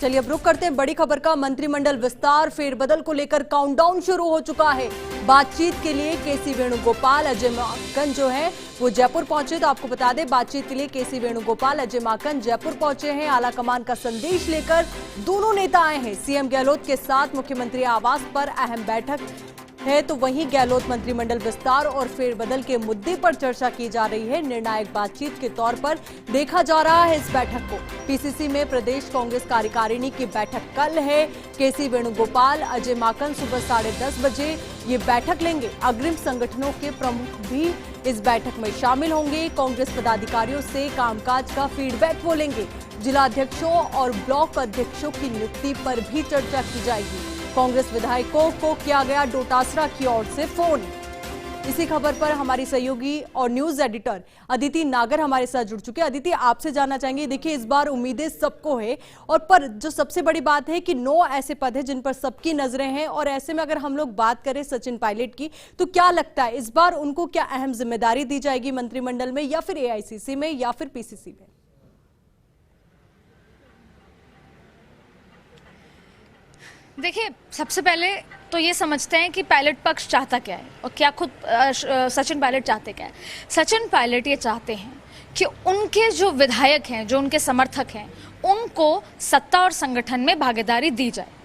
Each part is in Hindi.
चलिए अब रुक करते हैं बड़ी खबर का। मंत्रिमंडल विस्तार फेरबदल को लेकर काउंटडाउन शुरू हो चुका है। बातचीत के लिए केसी वेणुगोपाल, अजय माकन जो है वो जयपुर पहुंचे। तो आपको बता दें, बातचीत के लिए केसी वेणुगोपाल, अजय माकन जयपुर पहुंचे हैं। आलाकमान का संदेश लेकर दोनों नेता आए हैं। सीएम गहलोत के साथ मुख्यमंत्री आवास पर अहम बैठक है, तो वहीं गहलोत मंत्रिमंडल विस्तार और फेरबदल के मुद्दे पर चर्चा की जा रही है। निर्णायक बातचीत के तौर पर देखा जा रहा है इस बैठक को। पीसीसी में प्रदेश कांग्रेस कार्यकारिणी की बैठक कल है। केसी वेणुगोपाल, अजय माकन सुबह 10:30 बजे ये बैठक लेंगे। अग्रिम संगठनों के प्रमुख भी इस बैठक में शामिल होंगे। कांग्रेस पदाधिकारियों से कामकाज का फीडबैक वो लेंगे। जिलाध्यक्षों और ब्लॉक अध्यक्षों की नियुक्ति पर भी चर्चा की जाएगी। कांग्रेस विधायकों को किया गया डोटासरा की ओर से फोन। इसी खबर पर हमारी सहयोगी और न्यूज एडिटर अदिति नागर हमारे साथ जुड़ चुके हैं। अदिति, आपसे जानना चाहेंगे, देखिए इस बार उम्मीदें सबको है, और पर जो सबसे बड़ी बात है कि 9 ऐसे पद हैं जिन पर सबकी नजरें हैं, और ऐसे में अगर हम लोग बात करें सचिन पायलट की, तो क्या लगता है इस बार उनको क्या अहम जिम्मेदारी दी जाएगी मंत्रिमंडल में, या फिर एआईसीसी में, या फिर पीसीसी में? देखिए, सबसे पहले तो ये समझते हैं कि पायलट पक्ष चाहता क्या है और क्या खुद सचिन पायलट चाहते क्या है। सचिन पायलट ये चाहते हैं कि उनके जो विधायक हैं, जो उनके समर्थक हैं, उनको सत्ता और संगठन में भागीदारी दी जाए।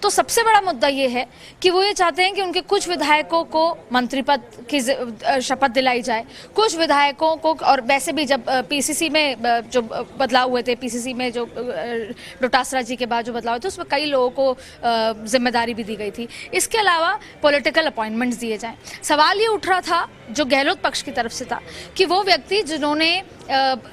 तो सबसे बड़ा मुद्दा ये है कि वो ये चाहते हैं कि उनके कुछ विधायकों को मंत्री पद की शपथ दिलाई जाए, कुछ विधायकों को, और वैसे भी जब पीसीसी में जो बदलाव हुए थे, पीसीसी में जो डोटासरा जी के बाद जो बदलाव हुए थे, उसमें कई लोगों को जिम्मेदारी भी दी गई थी। इसके अलावा पॉलिटिकल अपॉइंटमेंट्स दिए जाएं। सवाल ये उठ रहा था जो गहलोत पक्ष की तरफ से था कि वो व्यक्ति जिन्होंने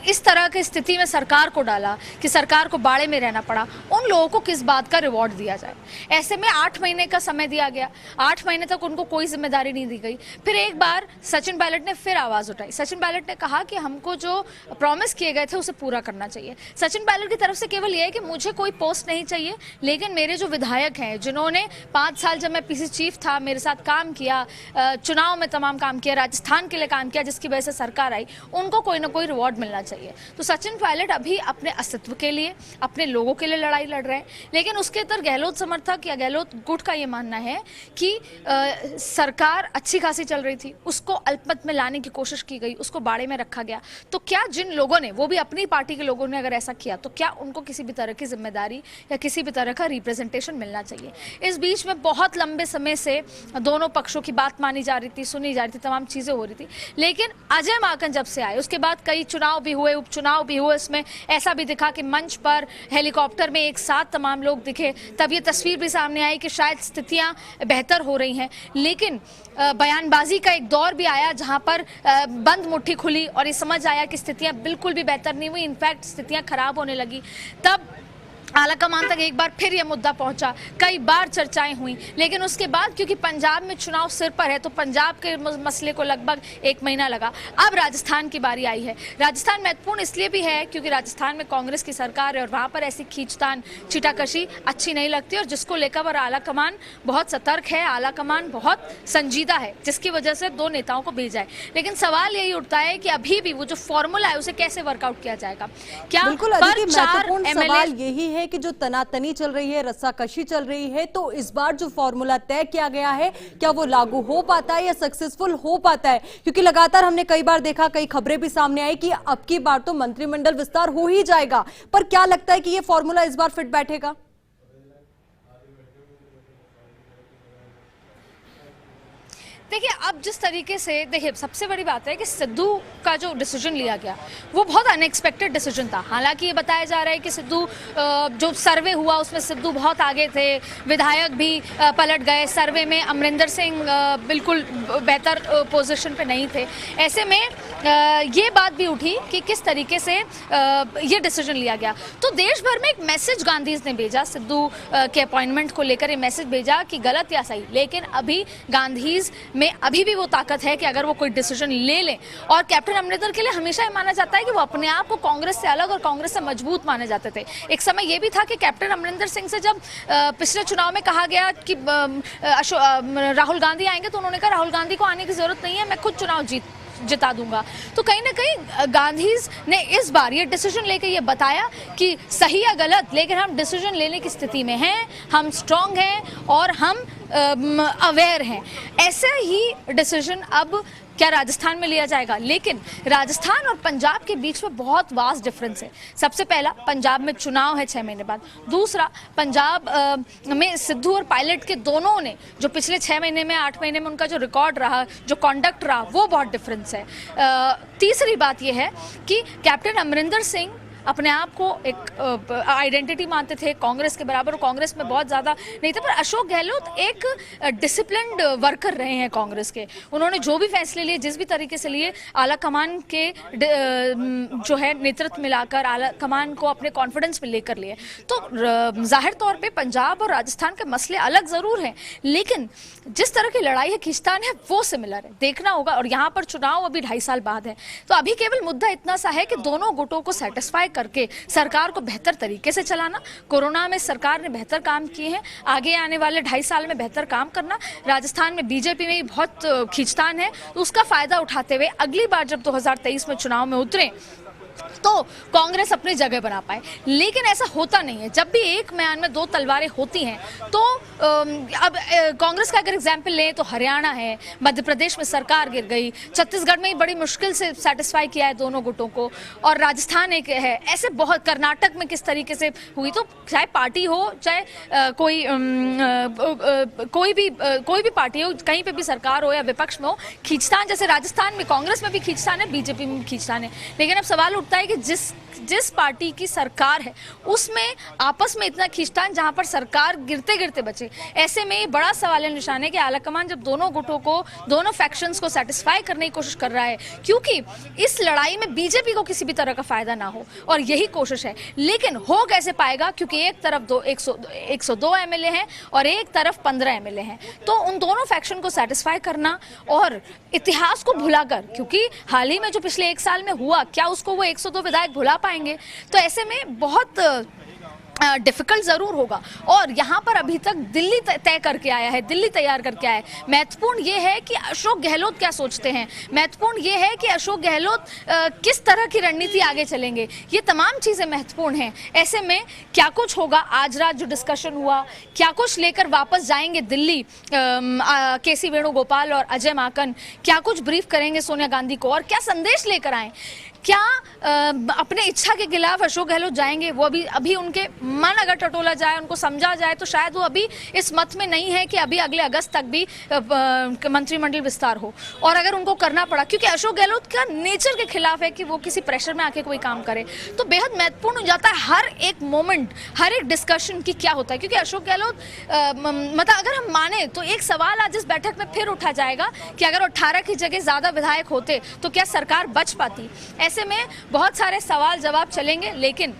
इस तरह की स्थिति में सरकार को डाला कि सरकार को बाड़े में रहना पड़ा, उन लोगों को किस बात का रिवॉर्ड दिया जाए। ऐसे में 8 महीने का समय दिया गया। 8 महीने तक उनको कोई जिम्मेदारी नहीं दी गई। फिर एक बार सचिन पायलट ने फिर आवाज उठाई। सचिन पायलट ने कहा कि हमको जो प्रॉमिस किए गए थे उसे पूरा करना चाहिए। सचिन पायलट की तरफ से केवल यह है कि मुझे कोई पोस्ट नहीं चाहिए, लेकिन मेरे जो विधायक हैं, जिन्होंने 5 साल जब मैं पीसीसी चीफ था, मेरे साथ काम किया, चुनाव में तमाम काम किया, राजस्थान के लिए काम किया, जिसकी वजह से सरकार आई, उनको कोई ना कोई रिवॉर्ड मिलना चाहिए। तो सचिन पायलट अभी अपने अस्तित्व के लिए, अपने लोगों के लिए लड़ाई लड़ रहे हैं। लेकिन उसके अंदर गहलोत समर्थक या गहलोत गुट का ये मानना है कि सरकार अच्छी खासी चल रही थी, उसको अल्पमत में लाने की कोशिश की गई, उसको बाड़े में रखा गया। तो क्या जिन लोगों ने, वो भी अपनी पार्टी के लोगों ने अगर ऐसा किया, तो क्या उनको किसी भी तरह की जिम्मेदारी या किसी भी तरह का रिप्रेजेंटेशन मिलना चाहिए? इस बीच में बहुत लंबे समय से दोनों पक्षों की बात मानी जा रही थी, सुनी जा रही थी, तमाम चीजें हो रही थी। लेकिन अजय माकन जब से आए, उसके बाद कई चुनाव भी हुए, उपचुनाव भी हुए, उसमें ऐसा भी दिखा कि मंच पर हेलीकॉप्टर में एक साथ तमाम लोग दिखे। तब ये तस्वीर भी सामने आई कि शायद स्थितियां बेहतर हो रही हैं। लेकिन बयानबाजी का एक दौर भी आया जहां पर बंद मुट्ठी खुली और ये समझ आया कि स्थितियां बिल्कुल भी बेहतर नहीं हुई, इनफैक्ट स्थितियां खराब होने लगी। तब आलाकमान तक एक बार फिर यह मुद्दा पहुंचा, कई बार चर्चाएं हुई। लेकिन उसके बाद क्योंकि पंजाब में चुनाव सिर पर है, तो पंजाब के मसले को लगभग 1 महीना लगा। अब राजस्थान की बारी आई है। राजस्थान महत्वपूर्ण इसलिए भी है क्योंकि राजस्थान में कांग्रेस की सरकार है और वहां पर ऐसी खींचतान, छीटाकशी अच्छी नहीं लगती, और जिसको लेकर आलाकमान बहुत सतर्क है, आलाकमान बहुत संजीदा है, जिसकी वजह से 2 नेताओं को भेजा है। लेकिन सवाल यही उठता है कि अभी भी वो जो फॉर्मूला है उसे कैसे वर्कआउट किया जाएगा। क्या महत्वपूर्ण सवाल यही है कि जो तनातनी चल रही है, रस्साकशी चल रही है, तो इस बार जो फॉर्मूला तय किया गया है, क्या वो लागू हो पाता है या सक्सेसफुल हो पाता है? क्योंकि लगातार हमने कई बार देखा, कई खबरें भी सामने आई कि अब की बार तो मंत्रिमंडल विस्तार हो ही जाएगा, पर क्या लगता है कि ये फॉर्मूला इस बार फिट बैठेगा? देखिए, अब जिस तरीके से, देखिए सबसे बड़ी बात है कि सिद्धू का जो डिसीजन लिया गया वो बहुत अनएक्सपेक्टेड डिसीजन था। हालांकि ये बताया जा रहा है कि सिद्धू, जो सर्वे हुआ उसमें सिद्धू बहुत आगे थे, विधायक भी पलट गए, सर्वे में अमरिंदर सिंह बिल्कुल बेहतर पोजीशन पे नहीं थे। ऐसे में ये बात भी उठी कि किस तरीके से ये डिसीजन लिया गया। तो देश भर में एक मैसेज गांधीज ने भेजा, सिद्धू के अपॉइंटमेंट को लेकर ये मैसेज भेजा कि गलत या सही, लेकिन अभी गांधीज में अभी भी वो ताकत है कि अगर वो कोई डिसीजन ले लें। और कैप्टन अमरिंदर के लिए हमेशा ये माना जाता है कि वो अपने आप को कांग्रेस से अलग और कांग्रेस से मजबूत माने जाते थे। एक समय ये भी था कि कैप्टन अमरिंदर सिंह से जब पिछले चुनाव में कहा गया कि राहुल गांधी आएंगे, तो उन्होंने कहा राहुल गांधी को आने की जरूरत नहीं है, मैं खुद चुनाव जिता दूंगा। तो कहीं ना कहीं गांधीज ने इस बार ये डिसीजन लेकर ये बताया कि सही या गलत, लेकिन हम डिसीजन लेने की स्थिति में हैं, हम स्ट्रांग हैं और हम अवेयर हैं। ऐसा ही डिसीजन अब क्या राजस्थान में लिया जाएगा, लेकिन राजस्थान और पंजाब के बीच में बहुत वास्ट डिफरेंस है। सबसे पहला, पंजाब में चुनाव है 6 महीने बाद। दूसरा, पंजाब में सिद्धू और पायलट के दोनों ने जो पिछले 6 महीने में 8 महीने में उनका जो रिकॉर्ड रहा, जो कॉन्डक्ट रहा, वो बहुत डिफरेंस है। तीसरी बात यह है कि कैप्टन अमरिंदर सिंह अपने आप को एक आइडेंटिटी मानते थे कांग्रेस के बराबर, कांग्रेस में बहुत ज़्यादा नहीं थे, पर अशोक गहलोत एक डिसिप्लिन्ड वर्कर रहे हैं कांग्रेस के। उन्होंने जो भी फैसले लिए, जिस भी तरीके से लिए, आला कमान के जो है नेतृत्व मिलाकर आला कमान को अपने कॉन्फिडेंस में लेकर लिए। तो जाहिर तौर पे पंजाब और राजस्थान के मसले अलग ज़रूर हैं, लेकिन जिस तरह की लड़ाई है, खींचतान है, वो सिमिलर है। देखना होगा, और यहाँ पर चुनाव अभी 2.5 साल बाद है, तो अभी केवल मुद्दा इतना सा है कि दोनों गुटों को सेटिस्फाई करके सरकार को बेहतर तरीके से चलाना। कोरोना में सरकार ने बेहतर काम किए हैं, आगे आने वाले 2.5 साल में बेहतर काम करना। राजस्थान में बीजेपी में भी बहुत खींचतान है, तो उसका फायदा उठाते हुए अगली बार जब 2023 में चुनाव में उतरे तो कांग्रेस अपनी जगह बना पाए। लेकिन ऐसा होता नहीं है। जब भी एक म्यान में 2 तलवारें होती हैं, तो अब कांग्रेस का अगर एग्जाम्पल लें तो हरियाणा है, मध्य प्रदेश में सरकार गिर गई, छत्तीसगढ़ में ही बड़ी मुश्किल से सेटिस्फाई किया है दोनों गुटों को, और राजस्थान एक है। ऐसे बहुत, कर्नाटक में किस तरीके से हुई, तो चाहे पार्टी हो, चाहे कोई भी पार्टी हो, कहीं पे भी सरकार हो या विपक्ष में हो, खींचतान, जैसे राजस्थान में कांग्रेस में भी खींचतान है, बीजेपी में भी खींचतान है। लेकिन अब सवाल उठता है कि जिस पार्टी की सरकार है उसमें आपस में इतना खींचतान, जहां पर सरकार गिरते गिरते बचे। ऐसे में बड़ा सवाल निशान है कि आलाकमान जब दोनों गुटों को, दोनों फैक्शंस को सेटिस्फाई करने की कोशिश कर रहा है, क्योंकि इस लड़ाई में बीजेपी को किसी भी तरह का फायदा ना हो, और यही कोशिश है। लेकिन हो कैसे पाएगा, क्योंकि एक तरफ 102 एमएलए हैं और एक तरफ 15 एमएलए हैं। तो उन दोनों फैक्शन को सेटिस्फाई करना और इतिहास को भुलाकर, क्योंकि हाल ही में जो पिछले 1 साल में हुआ, क्या उसको वो 102 विधायक भुला पाएंगे? तो ऐसे में बहुत डिफिकल्ट जरूर होगा। और यहाँ पर अभी तक दिल्ली तय करके आया है, दिल्ली तैयार करके आया है। महत्वपूर्ण ये है कि अशोक गहलोत क्या सोचते हैं, महत्वपूर्ण ये है कि अशोक गहलोत किस तरह की रणनीति आगे चलेंगे, ये तमाम चीज़ें महत्वपूर्ण हैं। ऐसे में क्या कुछ होगा, आज रात जो डिस्कशन हुआ, क्या कुछ लेकर वापस जाएंगे दिल्ली केसी वेणुगोपाल और अजय माकन, क्या कुछ ब्रीफ करेंगे सोनिया गांधी को, और क्या संदेश लेकर आए, क्या अपने इच्छा के खिलाफ अशोक गहलोत जाएंगे? वो अभी उनके मन अगर टटोला जाए, उनको समझा जाए, तो शायद वो अभी इस मत में नहीं है कि अभी अगले अगस्त तक भी मंत्रिमंडल विस्तार हो। और अगर उनको करना पड़ा, क्योंकि अशोक गहलोत का नेचर के खिलाफ है कि वो किसी प्रेशर में आके कोई काम करे, तो बेहद महत्वपूर्ण हो जाता है हर एक मोमेंट, हर एक डिस्कशन की क्या होता है। क्योंकि अशोक गहलोत मतलब अगर हम माने तो एक सवाल आज इस बैठक में फिर उठा जाएगा कि अगर 18 की जगह ज्यादा विधायक होते तो क्या सरकार बच पाती? ऐसे में बहुत सारे सवाल जवाब चलेंगे, लेकिन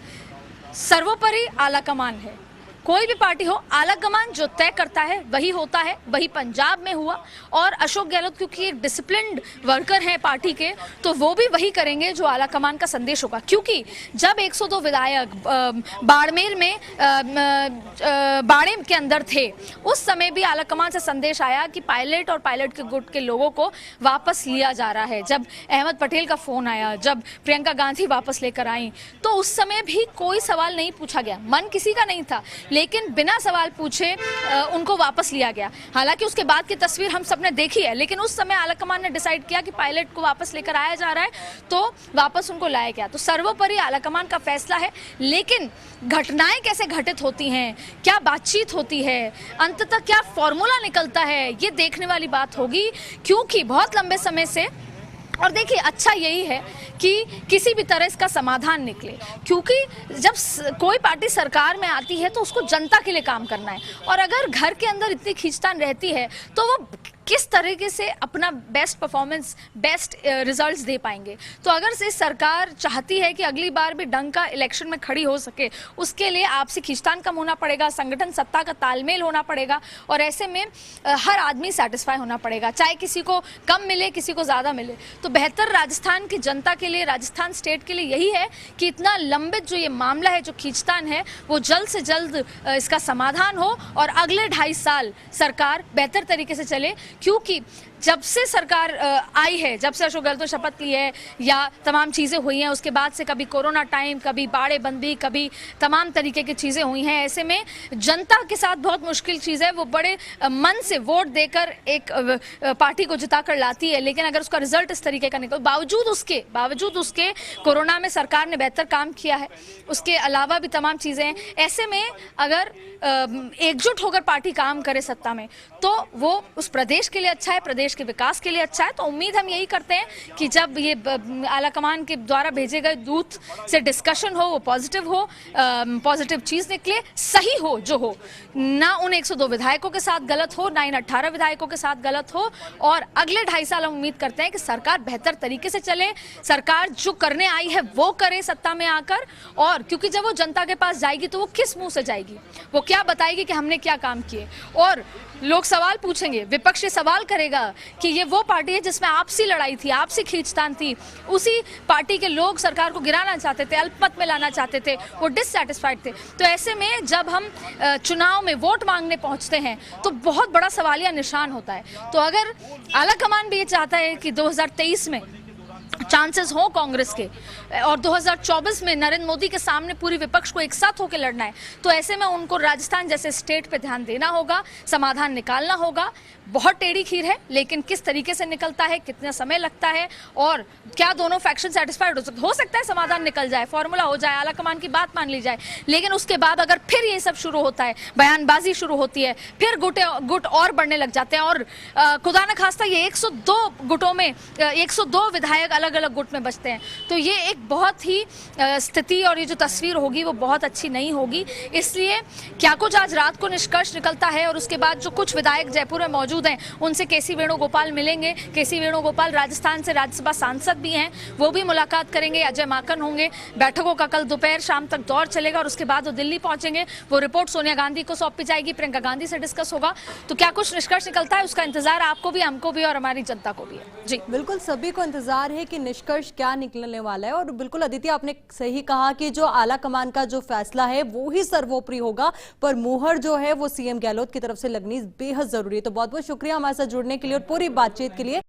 सर्वोपरि आलाकमान है। कोई भी पार्टी हो, आलाकमान जो तय करता है वही होता है। वही पंजाब में हुआ, और अशोक गहलोत क्योंकि एक डिसिप्लिन्ड वर्कर हैं पार्टी के, तो वो भी वही करेंगे जो आलाकमान का संदेश होगा। क्योंकि जब 102 विधायक बाड़मेर में बाड़े के अंदर थे, उस समय भी आलाकमान से संदेश आया कि पायलट और पायलट के गुट के लोगों को वापस लिया जा रहा है। जब अहमद पटेल का फोन आया, जब प्रियंका गांधी वापस लेकर आई, तो उस समय भी कोई सवाल नहीं पूछा गया, मन किसी का नहीं था, लेकिन बिना सवाल पूछे उनको वापस लिया गया। हालांकि उसके बाद की तस्वीर हम सबने देखी है, लेकिन उस समय आलाकमान ने डिसाइड किया कि पायलट को वापस लेकर आया जा रहा है, तो वापस उनको लाया गया। तो सर्वोपरि आलाकमान का फैसला है। लेकिन घटनाएं कैसे घटित होती हैं, क्या बातचीत होती है, अंततः क्या फॉर्मूला निकलता है, ये देखने वाली बात होगी। क्योंकि बहुत लंबे समय से, और देखिए अच्छा यही है कि किसी भी तरह इसका समाधान निकले, क्योंकि जब कोई पार्टी सरकार में आती है तो उसको जनता के लिए काम करना है, और अगर घर के अंदर इतनी खींचतान रहती है तो वो किस तरीके से अपना बेस्ट परफॉर्मेंस, बेस्ट रिजल्ट्स दे पाएंगे। तो अगर से सरकार चाहती है कि अगली बार भी ढंग का इलेक्शन में खड़ी हो सके, उसके लिए आपसी खींचतान कम होना पड़ेगा, संगठन सत्ता का तालमेल होना पड़ेगा, और ऐसे में हर आदमी सेटिस्फाई होना पड़ेगा, चाहे किसी को कम मिले, किसी को ज़्यादा मिले। तो बेहतर राजस्थान की जनता के लिए, राजस्थान स्टेट के लिए यही है कि इतना लंबित जो ये मामला है, जो खींचतान है, वो जल्द से जल्द इसका समाधान हो और अगले 2.5 साल सरकार बेहतर तरीके से चले। क्योंकि जब से सरकार आई है, जब से अशोक गहलोत ने शपथ ली है या तमाम चीज़ें हुई हैं, उसके बाद से कभी कोरोना टाइम, कभी बाड़ेबंदी, कभी तमाम तरीके की चीज़ें हुई हैं, ऐसे में जनता के साथ बहुत मुश्किल चीज़ है। वो बड़े मन से वोट देकर एक पार्टी को जिता कर लाती है, लेकिन अगर उसका रिजल्ट इस तरीके का निकल, बावजूद उसके कोरोना में सरकार ने बेहतर काम किया है, उसके अलावा भी तमाम चीज़ें हैं। ऐसे में अगर एकजुट होकर पार्टी काम करे सत्ता में, तो वो उस प्रदेश के लिए अच्छा है, प्रदेश के विकास के लिए अच्छा है। तो उम्मीद हम यही करते हैं कि जब ये आलाकमान के द्वारा भेजे गए दूत से डिस्कशन हो, वो पॉजिटिव हो, पॉजिटिव चीज़ निकले, सही हो, जो हो, ना उन 102 विधायकों के साथ गलत हो, ना इन 18 विधायकों के साथ गलत हो। और अगले 2.5 साल हम उम्मीद करते हैं कि सरकार बेहतर तरीके से चले, सरकार जो करने आई है वो करे सत्ता में आकर। और क्योंकि जब वो जनता के पास जाएगी तो वो किस मुंह से जाएगी, वो क्या बताएगी कि हमने क्या काम किए। और लोग सवाल पूछेंगे, विपक्ष ये सवाल करेगा कि ये वो पार्टी है जिसमें आपसी लड़ाई थी, आपसी खींचतान थी, उसी पार्टी के लोग सरकार को गिराना चाहते थे, अल्पमत में लाना चाहते थे, वो डिससैटिस्फाइड थे। तो ऐसे में जब हम चुनाव में वोट मांगने पहुंचते हैं तो बहुत बड़ा सवालिया निशान होता है। तो अगर आलाकमान भी ये चाहता है कि 2023 में चांसेस हो कांग्रेस के और 2024 में नरेंद्र मोदी के सामने पूरी विपक्ष को एक साथ होकर लड़ना है, तो ऐसे में उनको राजस्थान जैसे स्टेट पे ध्यान देना होगा, समाधान निकालना होगा। बहुत टेढ़ी खीर है, लेकिन किस तरीके से निकलता है, कितना समय लगता है और क्या दोनों फैक्शन सेटिस्फाइड हो सकता है समाधान निकल जाए, फॉर्मूला हो जाए, आलाकमान की बात मान ली जाए। लेकिन उसके बाद अगर फिर ये सब शुरू होता है, बयानबाजी शुरू होती है, फिर गुट और बढ़ने लग जाते हैं और खुदा न खास्ता ये 102 गुटों में 102 विधायक अलग अलग गुट में बचते हैं, तो ये एक बहुत ही स्थिति और ये जो तस्वीर होगी वो बहुत अच्छी नहीं होगी। इसलिए क्या कुछ आज रात को निष्कर्ष निकलता है और उसके बाद जो कुछ विधायक जयपुर में मौजूद हैं उनसे केसी वेणुगोपाल मिलेंगे। केसी वेणुगोपाल राजस्थान से राज्यसभा सांसद भी हैं, वो भी मुलाकात करेंगे, अजय माकन होंगे। बैठकों का कल दोपहर शाम तक दौर चलेगा और उसके बाद वो दिल्ली पहुंचेंगे। वो रिपोर्ट सोनिया गांधी को सौंपी जाएगी, प्रियंका गांधी से डिस्कस होगा। तो क्या कुछ निष्कर्ष निकलता है उसका इंतजार आपको भी, हमको भी और हमारी जनता को भी है। जी बिल्कुल, सभी को इंतजार है कि निष्कर्ष क्या निकलने वाला है। और बिल्कुल अदिति, आपने सही कहा कि जो आला कमान का जो फैसला है वो ही सर्वोपरि होगा, पर मुहर जो है वो सीएम गहलोत की तरफ से लगनी बेहद जरूरी है। तो बहुत बहुत शुक्रिया हमारे साथ जुड़ने के लिए और पूरी बातचीत के लिए।